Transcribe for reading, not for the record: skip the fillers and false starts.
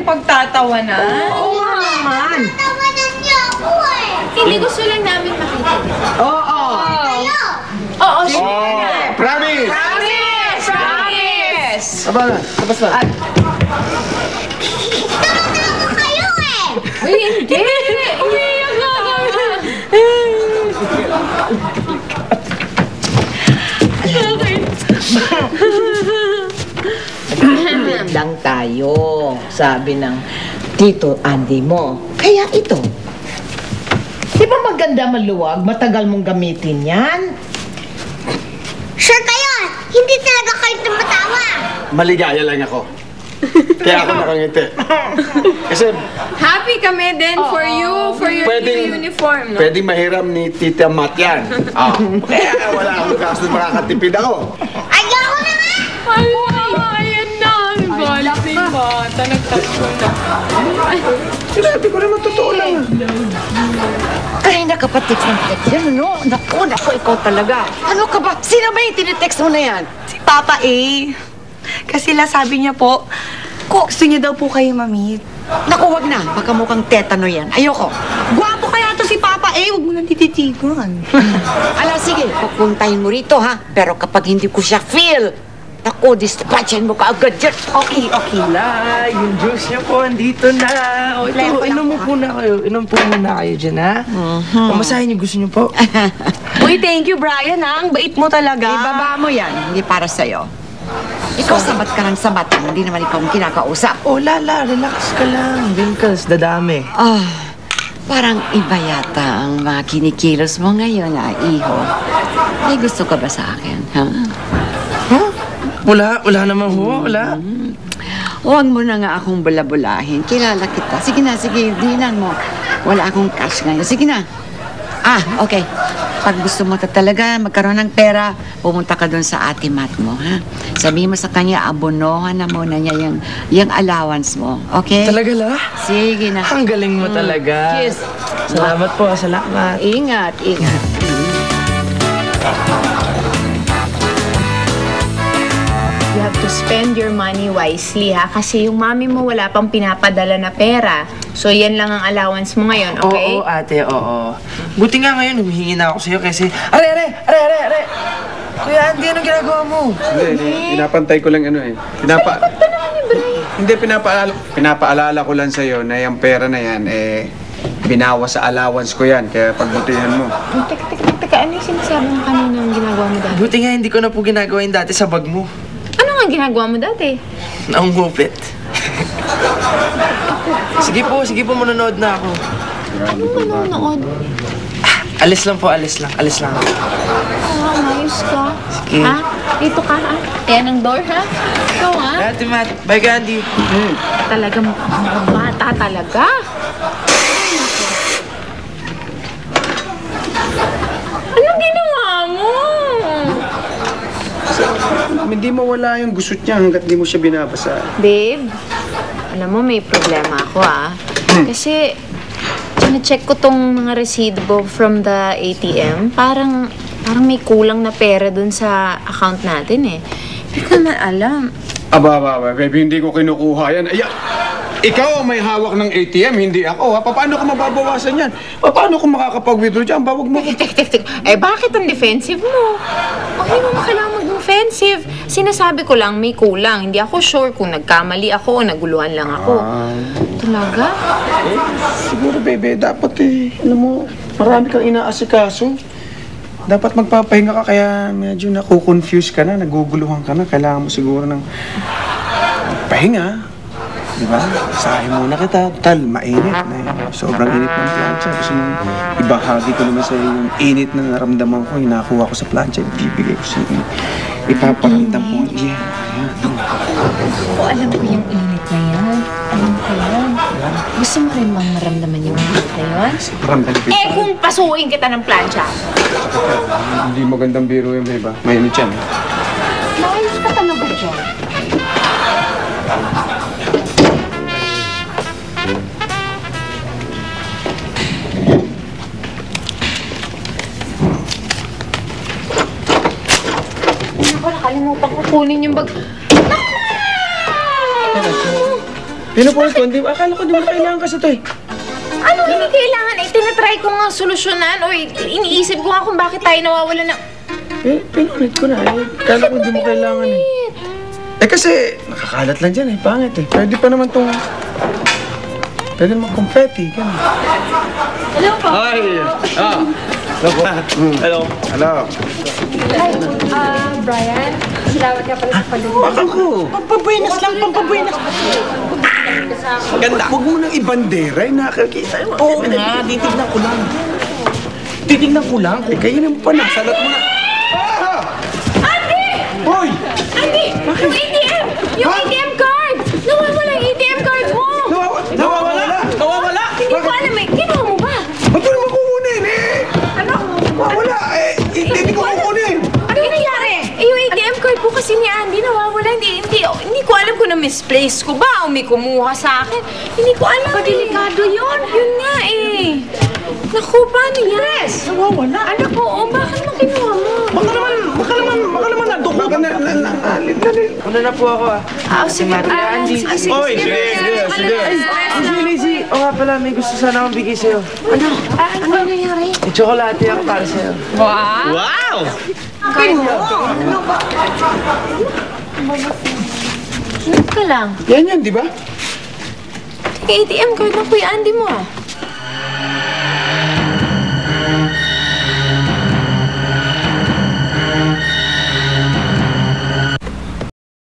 kayong pagtatawanan. Oo naman. Tawanan niyo ako eh. Hindi gusto lang namin makita. Oo. Kayo. Oo, Promise! Promise! Promise! Aba na, labas na. Tawa kayo eh. Uy, hindi! Umiiyak na kami! Lang tayo, sabi ng Tito Andy mo. Kaya ito. Di ba maganda maluwag? Matagal mong gamitin yan? Sure kayo. Hindi talaga kayo tumatawa. Maligaya lang ako. Kaya ako nakangiti. Kasi Happy kami din for you, for your new uniform, no? pwedeng mahiram ni Tita Mat yan. Kaya wala akong gastos, makakatipid ako. Ayoko na nga. Ayan na! Galit na yung bata, nagtakbo na. Sinabi ko naman totoo lang. Kanina ka pa text ng text yan, ano? Naku, ikaw talaga. Ano ka ba? Sino ba yung tinitext mo na yan? Si Papa A. Kasi sabi niya po, gusto niya daw po kayo mamit. Naku, wag na. Baka mukhang tetano yan. Ayoko. Gwapo kaya to si Papa A. Huwag mo nang tititigan. Ala, sige. Pupuntahin mo rito, ha? Pero kapag hindi ko siya feel, naku, dispatchin mo ka agad dyan. Okay La, yung juice niyo po, andito na. O, ito, inom mo po na kayo. Inom po muna kayo dyan, ha? Pamasahin niyo, gusto niyo po. Uy, thank you, Brian, ha? Ang bait mo talaga. Ibaba mo yan. Hindi para sa'yo. Ikaw sabat ka ng sabat. Hindi naman ikaw ang kinakausap. Oh, Lala, relax ka lang. Wrinkles, dadami. Parang iba yata ang mga kinikilos mo ngayon, iho. May gusto ka ba sa akin, ha? Wala naman ho, wala. Huwag mo na nga akong bula-bulahin. Kilala kita. Sige na, sige, dinan mo. Wala akong cash ngayon. Sige na. Okay. Pag gusto mo talaga magkaroon ng pera, pumunta ka doon sa ate Mat mo, ha? Sabihin mo sa kanya, abonohan na muna niya yung allowance mo. Okay? Talaga, La? Sige na. Ang galing mo talaga. Cheers. Salamat po, salamat. Ingat. You have to spend your money wisely, ha? Kasi yung mami mo wala pang pinapadala na pera. So, yan lang ang allowance mo ngayon, okay? Oo, ate, oo. Buti nga ngayon, humihingi na ako sa'yo kasi... Are! Kuya Andy, anong ginagawa mo? Hindi, pinapantay ko lang eh. Hindi, pinapaalala ko lang sa'yo na yung pera na yan, binawas sa allowance ko yan, kaya pagbutihan mo. Teka, ano yung sinasabi mo kanina ang ginagawa mo dati? Buti nga hindi ko na po ginagawa yung dati sa bag mo. Ano nga ginagawa mo dati? Naungupit. Sige po, manonood na ako. Anong manonood? Alis lang. Ayos ka. Sige. Ha? Dito ka, ha? Ayan ang door, ha? Ikaw, ha? Ate Mat, bye ka, Andy. Talaga, mga bata talaga. Anong ginawa mo? Hindi mawala yung gusot niya hanggat di mo siya binabasa. Babe, alam mo may problema ako, Kasi, check ko tong mga resibo from the ATM. Parang may kulang na pera dun sa account natin, Hindi ko naman alam. Aba, baby, hindi ko kinukuha yan. Ikaw ang may hawak ng ATM, hindi ako, ha? Paano ko mababawasan yan? Paano ko makakapag-withdraw dyan? Bawag mo. Tek. Bakit ang defensive mo? Hindi mo kailangan mag-offensive. Sinasabi ko lang may kulang. Hindi ako sure kung nagkamali ako o naguluhan lang ako. Talaga? Siguro, baby, dapat alam mo, marami kang inaasikaso. Dapat magpapahinga ka kaya medyo nakukonfuse ka na, naguguluhan ka na. Kailangan mo siguro ng pahinga. Diba? Sahin muna kita. Tal, mainit. Sobrang init ng plancha. Gusto mong ibahagi ko naman sa yung init na naramdaman ko. Hinakuha ko sa plancha. Ibibigay ko sa iyo. Ipaparamdam ko. Yeah. Alam ko yung init na yan. Alam ko yan. Gusto mo rin bang maramdaman yung init na yun? Paramdam kita. Kung pasuin kita ng plancha. Hindi magandang biro yun, diba? Mainit yan. Maayos ka talaga dyan. Nakalimutan ko kunin yung bag. Pinupulit ko, akala ko di mo kailangan kasi ito eh. Ano hindi kailangan? Tinatry ko nga solusyonan o iniisip ko nga kung bakit tayo nawawala ng... Pinulit ko na eh. Akala ko di mo kailangan eh. Kasi nakakalat lang dyan eh, pangit eh. Pwede pa naman tong... Pwede naman confetti, gano'n. Hello po. Ay! Hello po. Hello. Hello. Hi, Brian. Salamat ka pala sa pag-ibig. Bakal ko. Pampabuenas lang, pampabuenas. Ganda. Huwag mo nang ibandera, nakakita. Oo nga, titignan ko lang. Titignan ko lang. Kainin mo pa na, salat mo na. Ate! Hoy! Ate! Yung ATM! Yung ATM card! Nawawala yung ATM card mo! Nawawala! Hindi ko alam eh. Kinuha mo ba? Ba't mo naman kukunin eh? Ano? Wala eh. Hindi ko kukunin. Ano nangyari? Yung ATM card po kasi ni Andy nawawala. Hindi ko alam kung na-misplace ko ba o may kumuha sa akin. Hindi ko alam. Delikado yun. Yun nga eh. Naku, paano yan? Nawawala. Anak ko, bakit mo kinuha mo? Baka naman nandoon ko. Una na po ako ah. Sige. Sige. Oy, sige. Lizzy, Lizzy. O nga pala, may gusto sana akong bigay sa'yo. Ano nangyari? May tsokolate ako para sa'yo. Wow! Kain mo. Wait ka lang. Yan, di ba? ATM card na Kuya Andy mo ah.